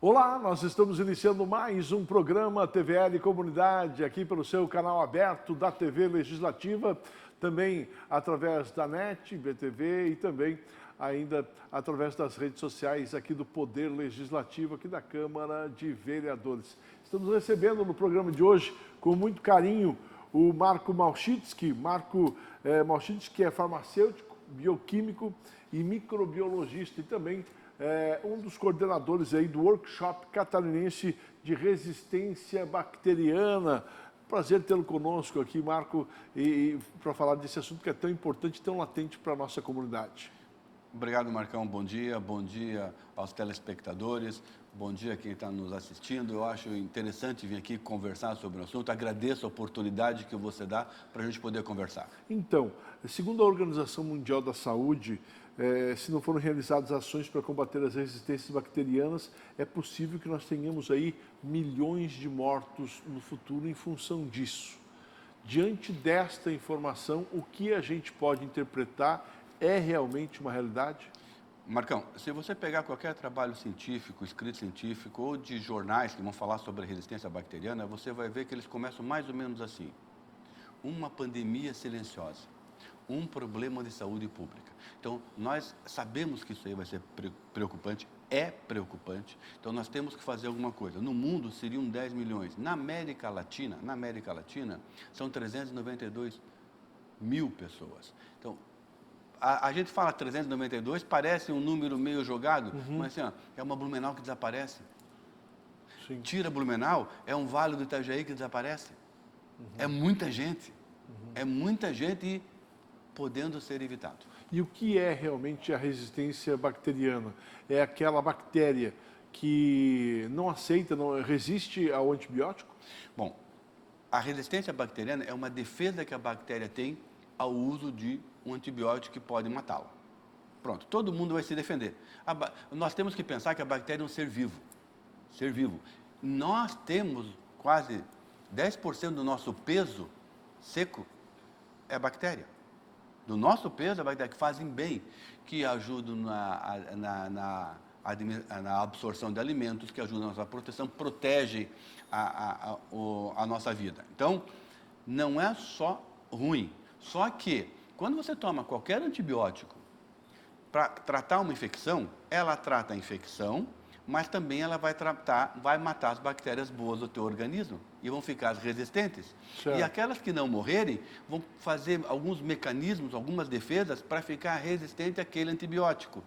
Olá, nós estamos iniciando mais um programa TVL Comunidade, aqui pelo seu canal aberto da TV Legislativa, também através da NET, BTV e também ainda através das redes sociais aqui do Poder Legislativo, aqui da Câmara de Vereadores. Estamos recebendo no programa de hoje, com muito carinho, o Marco Malchitsky. Marco Malchitsky, que é farmacêutico, bioquímico e microbiologista e também um dos coordenadores aí do workshop catarinense de resistência bacteriana. Prazer tê-lo conosco aqui, Marco, e para falar desse assunto que é tão importante e tão latente para a nossa comunidade. Obrigado, Marcão. Bom dia aos telespectadores, bom dia a quem está nos assistindo. Eu acho interessante vir aqui conversar sobre o assunto. Agradeço a oportunidade que você dá para a gente poder conversar. Então, segundo a Organização Mundial da Saúde, se não forem realizadas ações para combater as resistências bacterianas, é possível que nós tenhamos aí milhões de mortos no futuro em função disso. Diante desta informação, o que a gente pode interpretar é realmente uma realidade? Marcão, se você pegar qualquer trabalho científico, escrito científico ou de jornais que vão falar sobre a resistência bacteriana, você vai ver que eles começam mais ou menos assim. Uma pandemia silenciosa, um problema de saúde pública. Então, nós sabemos que isso aí vai ser preocupante, é preocupante, então nós temos que fazer alguma coisa. No mundo seriam 10 milhões, na América Latina são 392 mil pessoas. Então, a gente fala 392, parece um número meio jogado, mas assim, ó, é uma Blumenau que desaparece. Sim. Tira Blumenau, é um Vale do Itajaí que desaparece. É muita gente. É muita gente e podendo ser evitado. E o que é realmente a resistência bacteriana? É aquela bactéria que não aceita, não resiste ao antibiótico? Bom, a resistência bacteriana é uma defesa que a bactéria tem ao uso de um antibiótico que pode matá-la. Pronto, todo mundo vai se defender. Nós temos que pensar que a bactéria é um ser vivo. Ser vivo. Nós temos quase 10% do nosso peso seco é bactéria. Do nosso peso, a bactéria que fazem bem, que ajudam na absorção de alimentos, que ajudam na nossa proteção, protegem a nossa vida. Então, não é só ruim. Só que, quando você toma qualquer antibiótico para tratar uma infecção, ela trata a infecção, mas também ela vai matar as bactérias boas do teu organismo e vão ficar as resistentes. Certo. E aquelas que não morrerem vão fazer alguns mecanismos, algumas defesas para ficar resistente àquele antibiótico.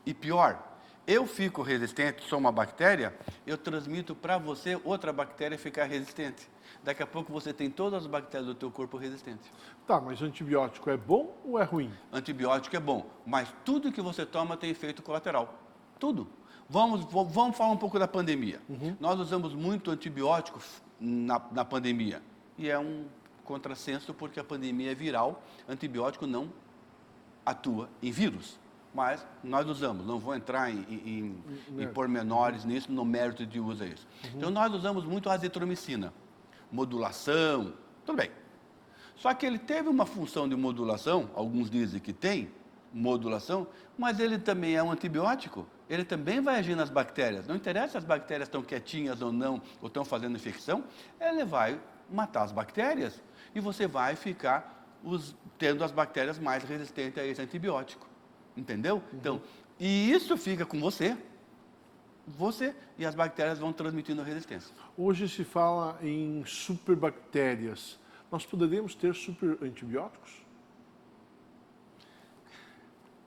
E pior, eu fico resistente, sou uma bactéria, eu transmito para você outra bactéria ficar resistente. Daqui a pouco você tem todas as bactérias do teu corpo resistentes. Tá, mas antibiótico é bom ou é ruim? Antibiótico é bom, mas tudo que você toma tem efeito colateral. Tudo. Vamos falar um pouco da pandemia. Nós usamos muito antibiótico na pandemia. E é um contrassenso porque a pandemia é viral, antibiótico não atua em vírus. Mas nós usamos, não vou entrar em pormenores nisso, no mérito de uso isso. Então nós usamos muito a azitromicina, modulação, tudo bem. Só que ele teve uma função de modulação, alguns dizem que tem modulação, mas ele também é um antibiótico, ele também vai agir nas bactérias. Não interessa se as bactérias estão quietinhas ou não, ou estão fazendo infecção, ele vai matar as bactérias e você vai ficar tendo as bactérias mais resistentes a esse antibiótico. Entendeu? Então, e isso fica com você, e as bactérias vão transmitindo a resistência. Hoje se fala em superbactérias. Nós poderíamos ter super antibióticos?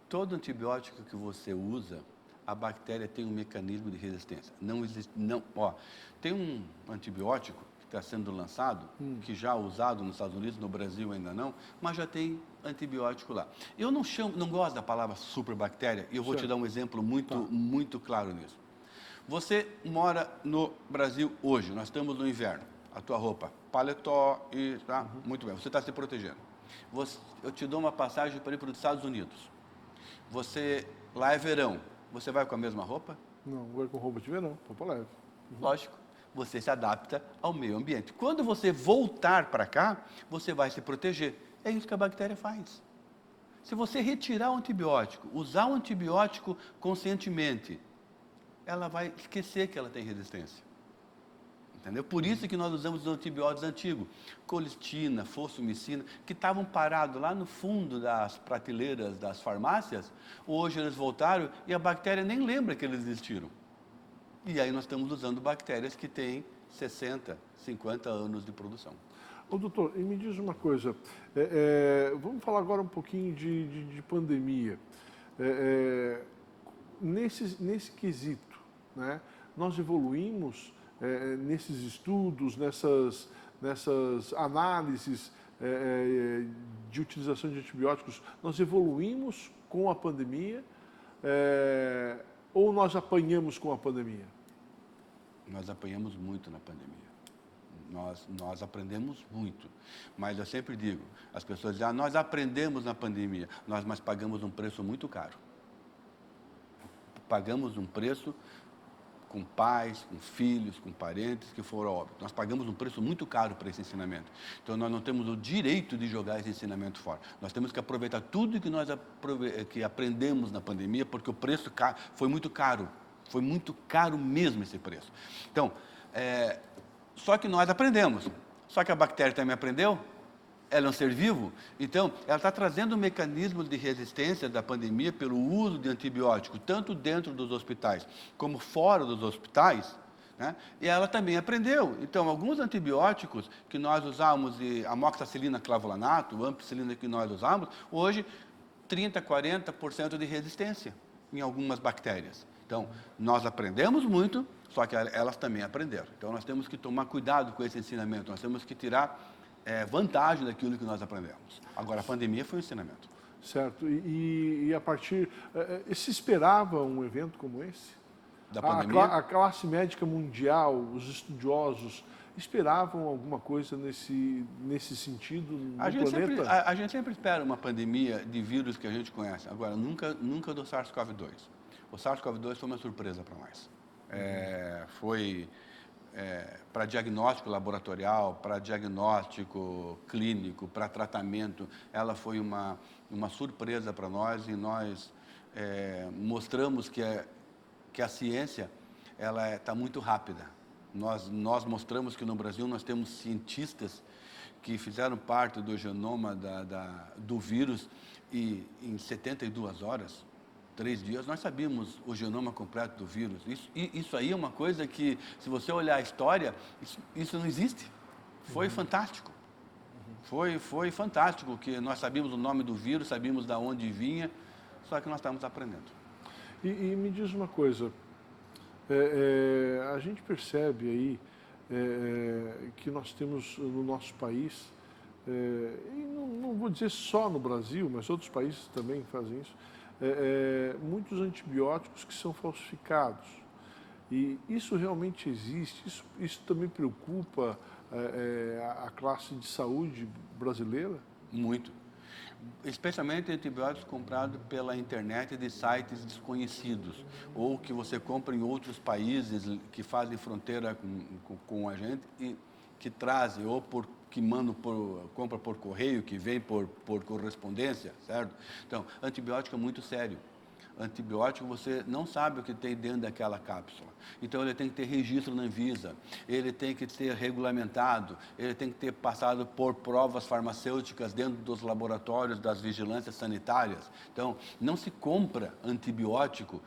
Todo antibiótico que você usa, a bactéria tem um mecanismo de resistência. Não existe, tem um antibiótico que está sendo lançado, que já é usado nos Estados Unidos, no Brasil ainda não, mas já tem antibiótico lá. Eu não gosto da palavra superbactéria, e eu vou te dar um exemplo muito claro nisso. Você mora no Brasil hoje, nós estamos no inverno, a tua roupa, paletó, muito bem, você está se protegendo. Eu te dou uma passagem para ir para os Estados Unidos. Lá é verão, você vai com a mesma roupa? Não, vou com roupa de verão, roupa leve. Lógico, você se adapta ao meio ambiente. Quando você voltar para cá, você vai se proteger. É isso que a bactéria faz. Se você retirar o antibiótico, usar o antibiótico conscientemente, ela vai esquecer que ela tem resistência. Entendeu? Por isso que nós usamos os antibióticos antigos, colistina, fosfomicina, que estavam parados lá no fundo das prateleiras das farmácias, hoje eles voltaram e a bactéria nem lembra que eles existiram. E aí nós estamos usando bactérias que têm 60, 50 anos de produção. Ô, doutor, e me diz uma coisa, vamos falar agora um pouquinho de pandemia. Nesse quesito, né, nós evoluímos nesses estudos, nessas análises de utilização de antibióticos, nós evoluímos com a pandemia ou nós apanhamos com a pandemia? Nós apanhamos muito na pandemia. Nós aprendemos muito. Mas eu sempre digo, as pessoas dizem, nós aprendemos na pandemia, mas pagamos um preço muito caro. Pagamos um preço com pais, com filhos, com parentes que foram a óbito. Nós pagamos um preço muito caro para esse ensinamento. Então, nós não temos o direito de jogar esse ensinamento fora. Nós temos que aproveitar tudo que nós que aprendemos na pandemia, porque o preço foi muito caro. Foi muito caro mesmo esse preço. Então, só que nós aprendemos. Só que a bactéria também aprendeu. Ela é um ser vivo, então ela está trazendo um mecanismo de resistência da pandemia pelo uso de antibióticos, tanto dentro dos hospitais como fora dos hospitais, né? E ela também aprendeu. Então, alguns antibióticos que nós usávamos, amoxicilina, clavulanato, ampicilina que nós usávamos, hoje 30%, 40% de resistência em algumas bactérias. Então, nós aprendemos muito, só que elas também aprenderam. Então, nós temos que tomar cuidado com esse ensinamento, nós temos que tirar vantagem daquilo que nós aprendemos. Agora, a pandemia foi um ensinamento. Certo. E a partir... se esperava um evento como esse? Da pandemia? A classe médica mundial, os estudiosos, esperavam alguma coisa nesse sentido no planeta? A gente sempre espera uma pandemia de vírus que a gente conhece. Agora, nunca do SARS-CoV-2. O SARS-CoV-2 foi uma surpresa para nós. Foi... para diagnóstico laboratorial, para diagnóstico clínico, para tratamento, ela foi uma surpresa para nós e nós mostramos que a ciência ela está muito rápida. Nós mostramos que no Brasil nós temos cientistas que fizeram parte do genoma do vírus e em 72 horas, 3 dias, nós sabíamos o genoma completo do vírus. Isso aí é uma coisa que, se você olhar a história, isso não existe. Foi fantástico. Foi fantástico, que nós sabíamos o nome do vírus, sabíamos de onde vinha, só que nós estamos aprendendo. E me diz uma coisa, a gente percebe aí que nós temos no nosso país, e não vou dizer só no Brasil, mas outros países também fazem isso, muitos antibióticos que são falsificados. E isso realmente existe? Isso também preocupa a classe de saúde brasileira? Muito. Especialmente antibióticos comprados pela internet de sites desconhecidos, ou que você compra em outros países que fazem fronteira com a gente e que trazem, ou que mandam compra por correio, que vem por correspondência, certo? Então, antibiótico é muito sério. Antibiótico, você não sabe o que tem dentro daquela cápsula. Então, ele tem que ter registro na Anvisa, ele tem que ser regulamentado, ele tem que ter passado por provas farmacêuticas dentro dos laboratórios das vigilâncias sanitárias. Então, não se compra antibiótico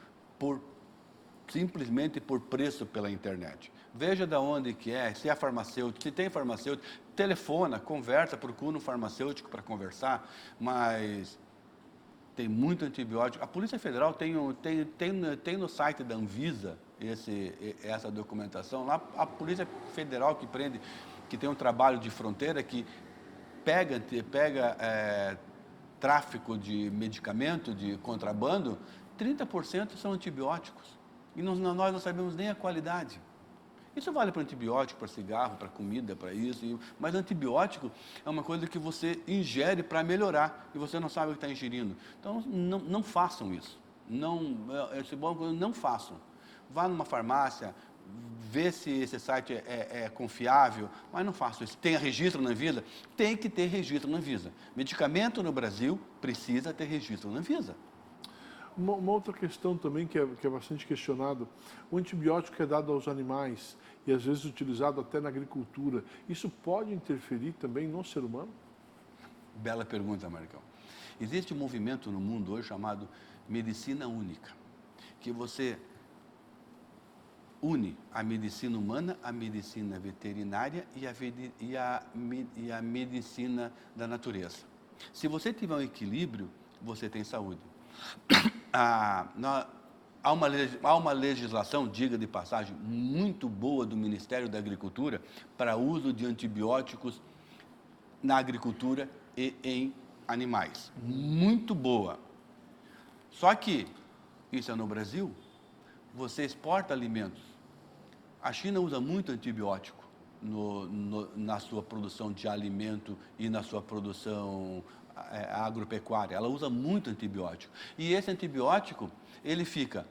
simplesmente por preço pela internet. Veja de onde que se é farmacêutico, se tem farmacêutico, telefona, conversa, procura um farmacêutico para conversar, mas tem muito antibiótico. A Polícia Federal tem no site da Anvisa essa documentação. Lá a Polícia Federal que tem um trabalho de fronteira, que pega tráfico de medicamento, de contrabando, 30% são antibióticos. E nós não sabemos nem a qualidade. Isso vale para antibiótico, para cigarro, para comida, para isso. Mas antibiótico é uma coisa que você ingere para melhorar e você não sabe o que está ingerindo. Então, não façam isso. Não façam. Vá numa farmácia, vê se esse site é confiável, mas não façam isso. Tenha registro na Anvisa? Tem que ter registro na Anvisa. Medicamento no Brasil precisa ter registro na Anvisa. Uma outra questão também que é bastante questionado, o antibiótico é dado aos animais e às vezes utilizado até na agricultura, isso pode interferir também no ser humano? Bela pergunta, Marcão. Existe um movimento no mundo hoje chamado medicina única, que você une a medicina humana, a medicina veterinária e a medicina da natureza. Se você tiver um equilíbrio, você tem saúde. Há uma legislação, diga de passagem, muito boa do Ministério da Agricultura para uso de antibióticos na agricultura e em animais. Muito boa. Só que, isso é no Brasil, você exporta alimentos. A China usa muito antibiótico na sua produção de alimento e na sua produção agropecuária. Ela usa muito antibiótico. E esse antibiótico, ele fica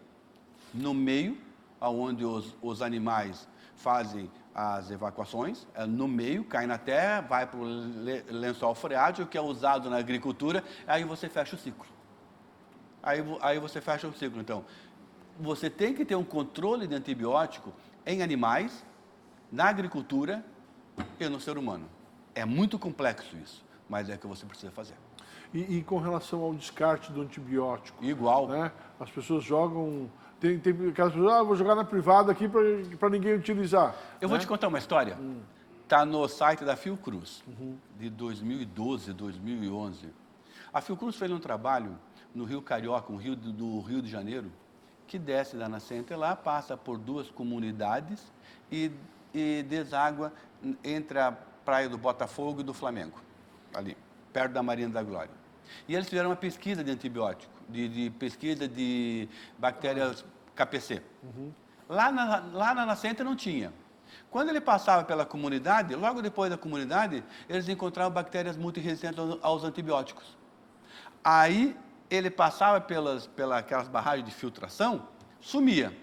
no meio, onde os animais fazem as evacuações, no meio, cai na terra, vai para o lençol freático, que é usado na agricultura, aí você fecha o ciclo. Aí você fecha o ciclo. Então, você tem que ter um controle de antibiótico em animais, na agricultura e no ser humano. É muito complexo isso, mas é o que você precisa fazer. E com relação ao descarte do antibiótico? Igual. Né? As pessoas jogam... Tem aquelas pessoas, vou jogar na privada aqui para ninguém utilizar. Eu vou te contar uma história. Está no site da Fiocruz, de 2012, 2011. A Fiocruz fez um trabalho no Rio Carioca, do Rio de Janeiro, que desce da nascente lá, passa por 2 comunidades e deságua entre a Praia do Botafogo e do Flamengo, ali, perto da Marina da Glória. E eles fizeram uma pesquisa de antibiótico, de pesquisa de bactérias KPC. Lá na nascente não tinha. Quando ele passava pela comunidade, logo depois da comunidade, eles encontravam bactérias multiresistentes aos antibióticos. Aí ele passava aquelas barragens de filtração, sumia.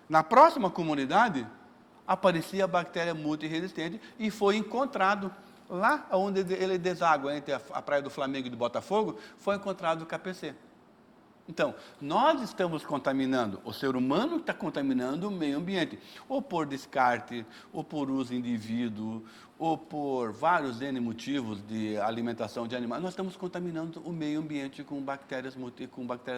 Na próxima comunidade, aparecia a bactéria multiresistente e foi encontrado lá onde ele deságua entre a Praia do Flamengo e do Botafogo, foi encontrado o KPC. Então, nós estamos contaminando, o ser humano está contaminando o meio ambiente, ou por descarte, ou por uso indivíduo, ou por vários N motivos de alimentação de animais. Nós estamos contaminando o meio ambiente com bactérias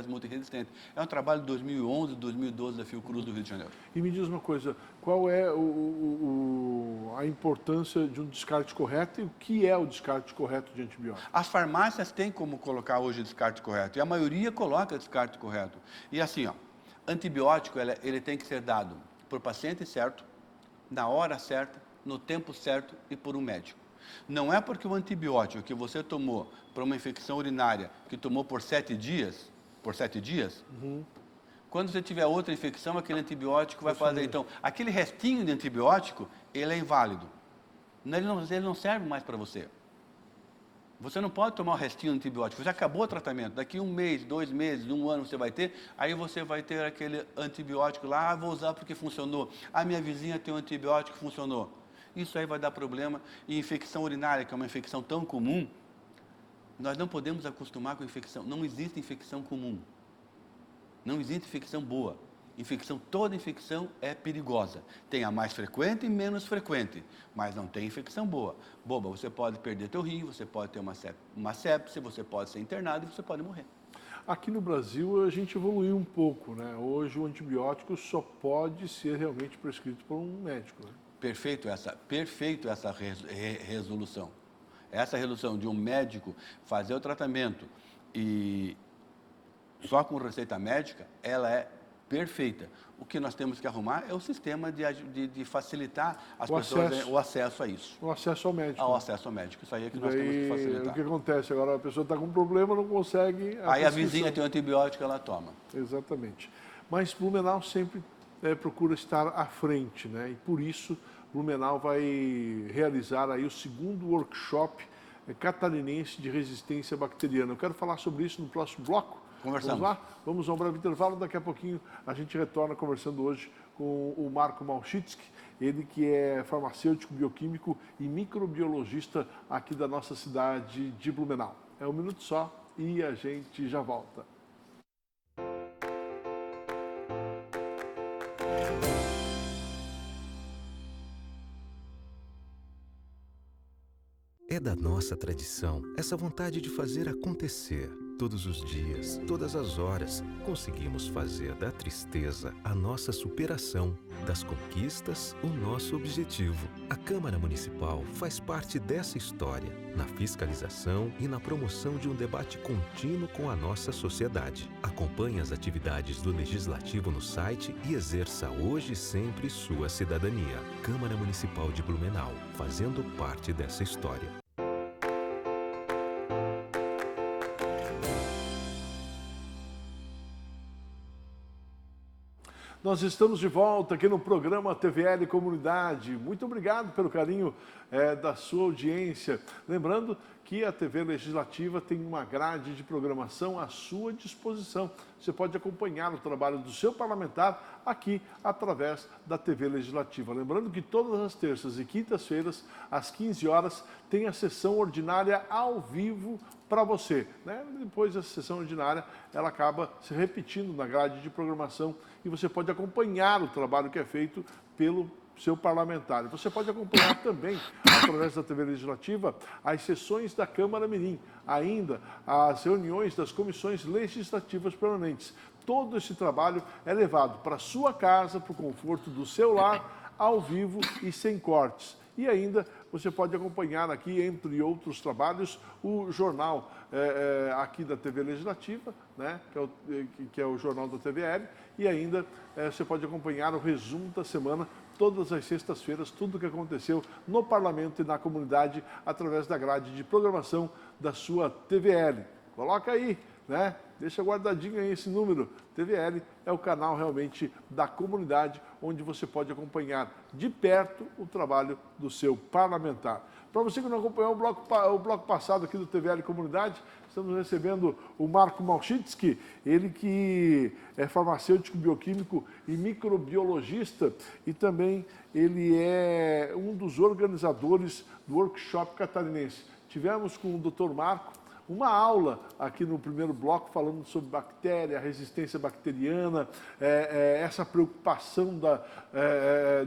multiresistentes. É um trabalho de 2011, 2012 da Fiocruz do Rio de Janeiro. E me diz uma coisa, qual é a importância de um descarte correto e o que é o descarte correto de antibióticos? As farmácias têm como colocar hoje o descarte correto, e a maioria coloca o descarte correto. E assim, antibiótico ele tem que ser dado por paciente certo, na hora certa, no tempo certo e por um médico. Não é porque o antibiótico que você tomou para uma infecção urinária, que tomou por 7 dias, quando você tiver outra infecção, aquele antibiótico vai fazer. Então, aquele restinho de antibiótico, ele é inválido. Ele não serve mais para você. Você não pode tomar o restinho de antibiótico. Você acabou o tratamento. Daqui 1 mês, 2 meses, 1 ano você vai ter. Aí você vai ter aquele antibiótico lá. Vou usar porque funcionou. A minha vizinha tem um antibiótico que funcionou. Isso aí vai dar problema. E infecção urinária, que é uma infecção tão comum, nós não podemos acostumar com infecção. Não existe infecção comum. Não existe infecção boa. Toda infecção é perigosa. Tem a mais frequente e menos frequente, mas não tem infecção boa. Boba, você pode perder teu rim, você pode ter uma sepse, você pode ser internado e você pode morrer. Aqui no Brasil a gente evoluiu um pouco, né? Hoje o antibiótico só pode ser realmente prescrito por um médico. Né? Perfeito essa resolução. Essa resolução de um médico fazer o tratamento e só com receita médica, ela é perfeita. O que nós temos que arrumar é o sistema de facilitar as pessoas o acesso a isso. O acesso ao médico. Ao acesso ao médico. Isso aí é que nós temos que facilitar. O que acontece? Agora a pessoa está com um problema, não consegue... Aí a vizinha tem um antibiótico, ela toma. Exatamente. Mas Blumenau sempre procura estar à frente, né? E por isso Blumenau vai realizar aí o 2º workshop catarinense de resistência bacteriana. Eu quero falar sobre isso no próximo bloco. Conversamos. Vamos lá? Vamos a um breve intervalo. Daqui a pouquinho a gente retorna conversando hoje com o Marco Malchitsky, ele que é farmacêutico, bioquímico e microbiologista aqui da nossa cidade de Blumenau. É um minuto só e a gente já volta. É da nossa tradição essa vontade de fazer acontecer. Todos os dias, todas as horas, conseguimos fazer da tristeza a nossa superação, das conquistas o nosso objetivo. A Câmara Municipal faz parte dessa história, na fiscalização e na promoção de um debate contínuo com a nossa sociedade. Acompanhe as atividades do Legislativo no site e exerça hoje e sempre sua cidadania. Câmara Municipal de Blumenau, fazendo parte dessa história. Nós estamos de volta aqui no programa TVL Comunidade. Muito obrigado pelo carinho da sua audiência. Lembrando que a TV Legislativa tem uma grade de programação à sua disposição. Você pode acompanhar o trabalho do seu parlamentar aqui através da TV Legislativa. Lembrando que todas as terças e quintas-feiras, às 15 horas, tem a sessão ordinária ao vivo para você, né? Depois da sessão ordinária, ela acaba se repetindo na grade de programação e você pode acompanhar o trabalho que é feito pelo seu parlamentar. Você pode acompanhar também, através da TV Legislativa, as sessões da Câmara Mirim, ainda as reuniões das comissões legislativas permanentes. Todo esse trabalho é levado para a sua casa, para o conforto do seu lar, ao vivo e sem cortes. E ainda você pode acompanhar aqui, entre outros trabalhos, o jornal aqui da TV Legislativa, né, que é o jornal da TVL, e ainda você pode acompanhar o resumo da semana, todas as sextas-feiras, tudo o que aconteceu no Parlamento e na comunidade, através da grade de programação da sua TVL. Coloca aí, né? Deixa guardadinho aí esse número. TVL é o canal realmente da comunidade, onde você pode acompanhar de perto o trabalho do seu parlamentar. Para você que não acompanhou o bloco passado aqui do TVL Comunidade, estamos recebendo o Marco Malchitsky, ele que é farmacêutico, bioquímico e microbiologista, e também ele é um dos organizadores do workshop catarinense. Tivemos com o Dr. Marco uma aula aqui no primeiro bloco falando sobre bactéria, resistência bacteriana, essa preocupação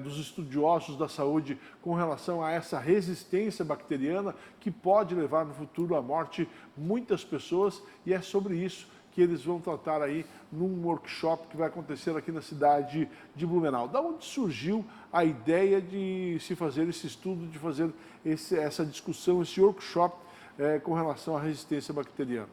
dos estudiosos da saúde com relação a essa resistência bacteriana que pode levar no futuro à morte muitas pessoas, e é sobre isso que eles vão tratar aí num workshop que vai acontecer aqui na cidade de Blumenau. Da onde surgiu a ideia de se fazer esse estudo, de fazer essa discussão, esse workshop com relação à resistência bacteriana?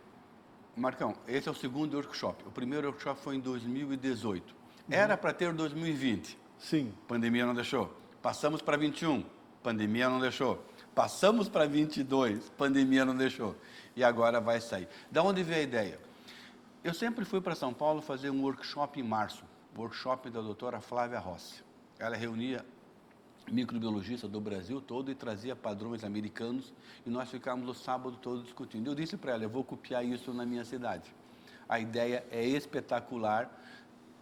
Marcão, esse é o segundo workshop. O primeiro workshop foi em 2018. Era para ter 2020. Sim. Pandemia não deixou. Passamos para 21. Pandemia não deixou. Passamos para 22. Pandemia não deixou. E agora vai sair. Da onde veio a ideia? Eu sempre fui para São Paulo fazer um workshop em março. Workshop da doutora Flávia Rossi. Ela reunia microbiologista do Brasil todo e trazia padrões americanos, e nós ficávamos o sábado todo discutindo. Eu disse para ela, eu vou copiar isso na minha cidade. A ideia é espetacular,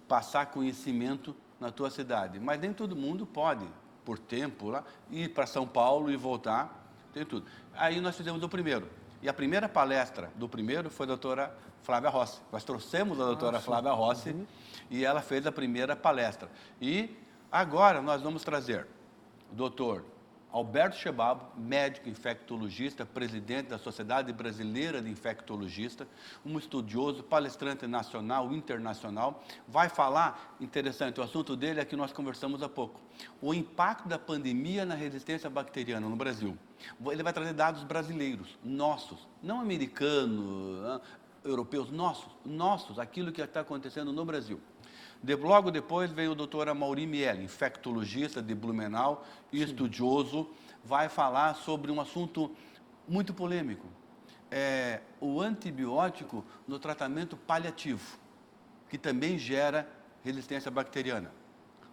passar conhecimento na tua cidade, mas nem todo mundo pode, por tempo, lá, ir para São Paulo e voltar, tem tudo. Aí nós fizemos o primeiro, e a primeira palestra do primeiro foi a doutora Flávia Rossi. Nós trouxemos a doutora Flávia Rossi, e ela fez a primeira palestra. E agora nós vamos trazer Dr. Alberto Chebabo, médico infectologista, presidente da Sociedade Brasileira de Infectologista, um estudioso, palestrante nacional, internacional, vai falar, interessante, o assunto dele é que nós conversamos há pouco, o impacto da pandemia na resistência bacteriana no Brasil. Ele vai trazer dados brasileiros, nossos, não americanos, europeus, nossos, aquilo que está acontecendo no Brasil. Logo depois veio o doutor Amaury Miele, infectologista de Blumenau, estudioso, vai falar sobre um assunto muito polêmico, o antibiótico no tratamento paliativo, que também gera resistência bacteriana.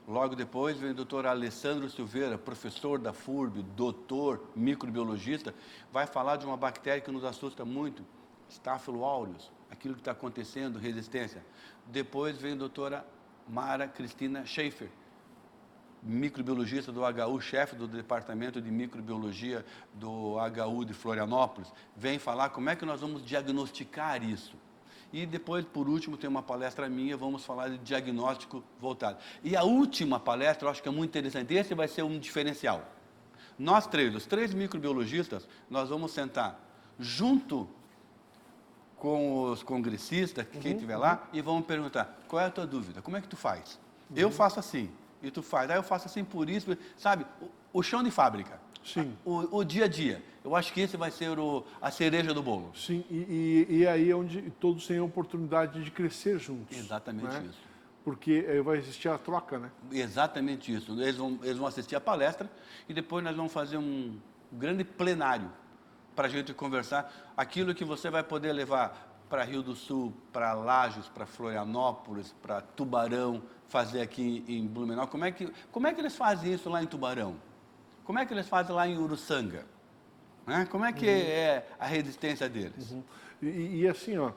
Logo depois vem o doutor Alessandro Silveira, professor da FURB, doutor microbiologista, vai falar de uma bactéria que nos assusta muito, Staphylo aureus, aquilo que está acontecendo, resistência. Depois vem a doutora Mara Cristina Schaefer, microbiologista do HU, chefe do departamento de microbiologia do HU de Florianópolis, vem falar como é que nós vamos diagnosticar isso. E depois, por último, tem uma palestra minha, vamos falar de diagnóstico voltado. E a última palestra, eu acho que é muito interessante, esse vai ser um diferencial. Nós três, os 3 microbiologistas, nós vamos sentar junto com os congressistas, quem estiver lá, e vamos perguntar, qual é a tua dúvida? Como é que tu faz? Eu faço assim, e tu faz. Eu faço assim por isso, sabe? O chão de fábrica. Sim. O dia a dia. Eu acho que esse vai ser a cereja do bolo. Sim, e aí é onde todos têm a oportunidade de crescer juntos. Exatamente né? isso. Porque vai existir a troca, né? Exatamente isso. Eles vão assistir a palestra e depois nós vamos fazer um grande plenário para a gente conversar aquilo que você vai poder levar para Rio do Sul, para Lages, para Florianópolis, para Tubarão, fazer aqui em Blumenau. Como é que eles fazem isso lá em Tubarão? Como é que eles fazem lá em Uruçanga? Né? Como é que é a resistência deles? E assim, ó,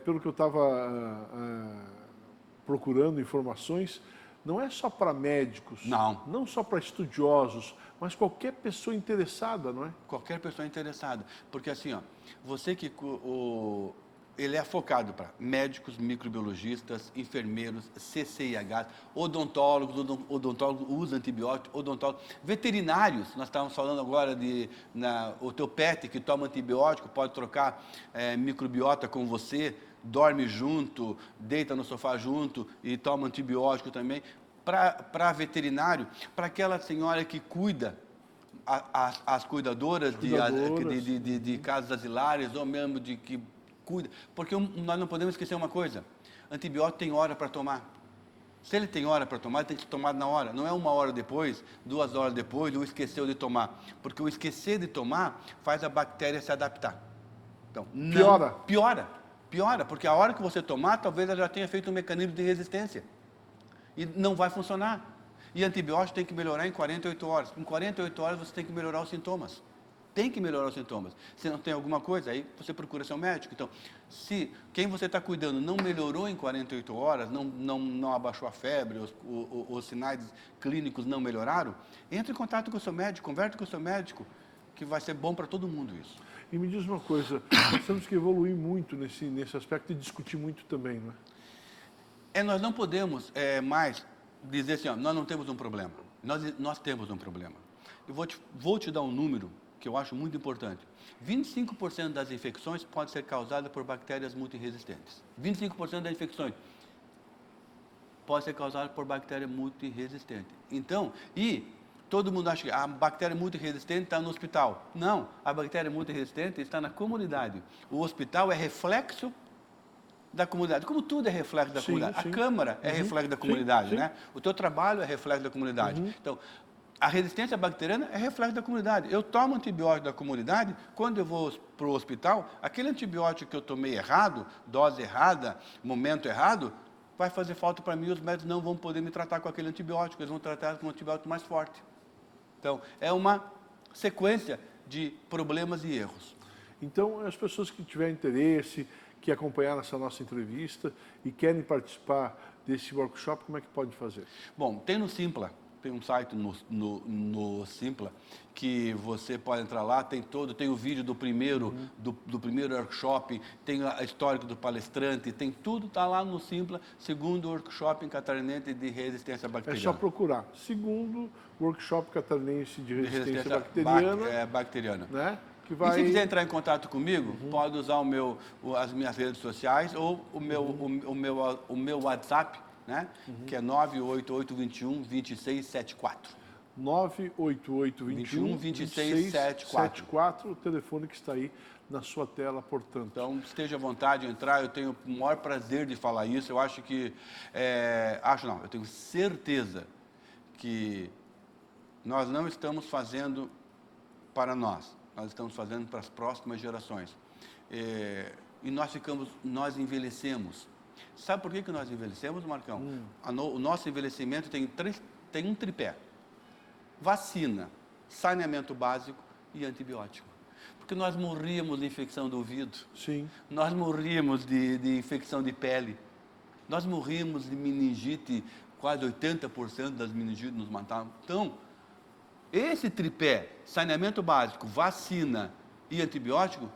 pelo que eu estava procurando informações, não é só para médicos, não só para estudiosos, mas qualquer pessoa interessada, não é? Qualquer pessoa interessada. Porque assim, ó, você que... ele é focado para médicos, microbiologistas, enfermeiros, CCIH, odontólogos usam antibiótico, odontólogos, veterinários, nós estávamos falando agora o teu pet que toma antibiótico pode trocar microbiota com você, dorme junto, deita no sofá junto e toma antibiótico também. Para veterinário, para aquela senhora que cuida, as cuidadoras de casas asilares ou mesmo de que cuida, porque nós não podemos esquecer uma coisa, antibiótico tem hora para tomar. Se ele tem hora para tomar, ele tem que ser tomado na hora. Não é 1 hora depois, 2 horas depois, ou esqueceu de tomar. Porque o esquecer de tomar faz a bactéria se adaptar. Então, piora, porque a hora que você tomar, talvez ela já tenha feito um mecanismo de resistência. E não vai funcionar. E antibiótico tem que melhorar em 48 horas. Em 48 horas você tem que melhorar os sintomas. Tem que melhorar os sintomas. Se não tem alguma coisa, aí você procura seu médico. Então, se quem você está cuidando não melhorou em 48 horas, não abaixou a febre, os sinais clínicos não melhoraram, entre em contato com o seu médico, converse com o seu médico, que vai ser bom para todo mundo isso. E me diz uma coisa, nós temos que evoluir muito nesse aspecto e discutir muito também, não é? Nós não podemos mais dizer assim, ó, nós não temos um problema. Nós temos um problema. Eu vou te dar um número que eu acho muito importante. 25% das infecções podem ser causadas por bactérias multiresistentes. 25% das infecções podem ser causadas por bactéria multiresistente. Então, todo mundo acha que a bactéria multiresistente está no hospital. Não, a bactéria multiresistente está na comunidade. O hospital é reflexo da comunidade. Como tudo é reflexo da comunidade. Sim. A Câmara é reflexo da comunidade, né? O teu trabalho é reflexo da comunidade. Então, a resistência bacteriana é reflexo da comunidade. Eu tomo antibiótico da comunidade, quando eu vou para o hospital, aquele antibiótico que eu tomei errado, dose errada, momento errado, vai fazer falta para mim e os médicos não vão poder me tratar com aquele antibiótico, eles vão tratar com um antibiótico mais forte. Então, é uma sequência de problemas e erros. Então, as pessoas que tiverem interesse, que acompanharam essa nossa entrevista e querem participar desse workshop, como é que pode fazer? Bom, tem no Simpla. Tem um site no Simpla que você pode entrar lá, tem o vídeo do primeiro workshop, tem a histórico do palestrante, tem tudo, está lá no Simpla, segundo workshop catarinense de resistência bacteriana. É só procurar, segundo workshop catarinense de resistência bacteriana. Né? E se quiser entrar em contato comigo, pode usar as minhas redes sociais ou o meu WhatsApp, né? Que é 98821-2674. 98821-2674, o telefone que está aí na sua tela, portanto. Então, esteja à vontade de entrar, eu tenho o maior prazer de falar isso. Eu acho que, eu tenho certeza que nós não estamos fazendo para nós estamos fazendo para as próximas gerações. E nós envelhecemos. Sabe por que nós envelhecemos, Marcão? O nosso envelhecimento tem um tripé. Vacina, saneamento básico e antibiótico. Porque nós morríamos de infecção do ouvido. Sim. Nós morríamos de infecção de pele. Nós morríamos de meningite, quase 80% das meningites nos matavam. Então, esse tripé, saneamento básico, vacina e antibiótico,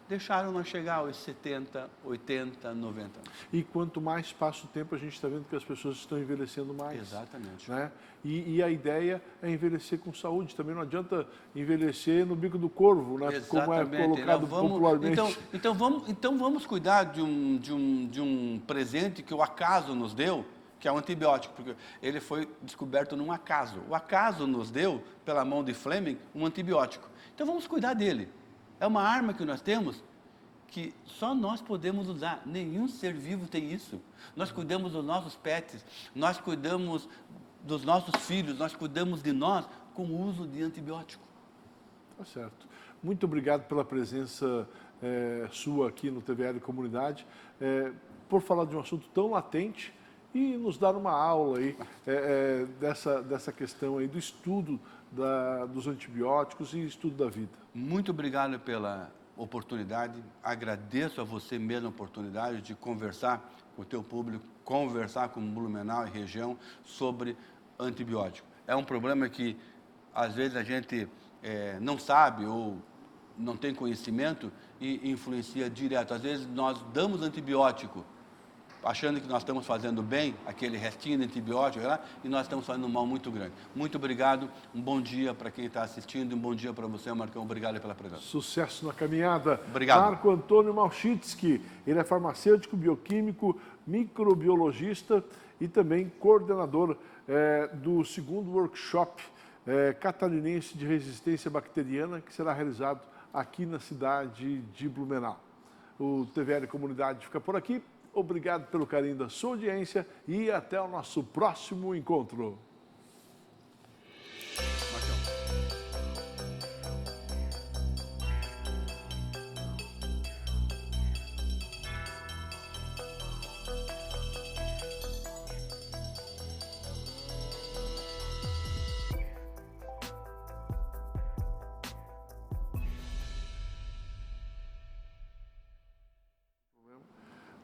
deixaram nós chegar aos 70, 80, 90 anos. E quanto mais passa o tempo, a gente está vendo que as pessoas estão envelhecendo mais. Exatamente. Né? E a ideia é envelhecer com saúde. Também não adianta envelhecer no bico do corvo, né? Como é colocado popularmente. Então vamos cuidar de um presente que o acaso nos deu, que é um antibiótico, porque ele foi descoberto num acaso. O acaso nos deu, pela mão de Fleming, um antibiótico. Então vamos cuidar dele. É uma arma que nós temos que só nós podemos usar. Nenhum ser vivo tem isso. Nós cuidamos dos nossos pets, nós cuidamos dos nossos filhos, nós cuidamos de nós com o uso de antibiótico. Tá certo. Muito obrigado pela presença sua aqui no TVL Comunidade, por falar de um assunto tão latente e nos dar uma aula aí dessa questão aí do estudo dos antibióticos e estudo da vida. Muito obrigado pela oportunidade, agradeço a você mesmo a oportunidade de conversar com o teu público, conversar com Blumenau e região sobre antibiótico. É um problema que às vezes a gente não sabe ou não tem conhecimento e influencia direto. Às vezes nós damos antibiótico achando que nós estamos fazendo bem, aquele restinho de antibiótico lá, e nós estamos fazendo um mal muito grande. Muito obrigado, um bom dia para quem está assistindo, um bom dia para você, Marcão, obrigado pela presença. Sucesso na caminhada. Obrigado. Marco Antônio Malchitsky, ele é farmacêutico, bioquímico, microbiologista e também coordenador do segundo workshop catarinense de resistência bacteriana, que será realizado aqui na cidade de Blumenau. O TVL Comunidade fica por aqui. Obrigado pelo carinho da sua audiência e até o nosso próximo encontro.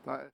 Tá.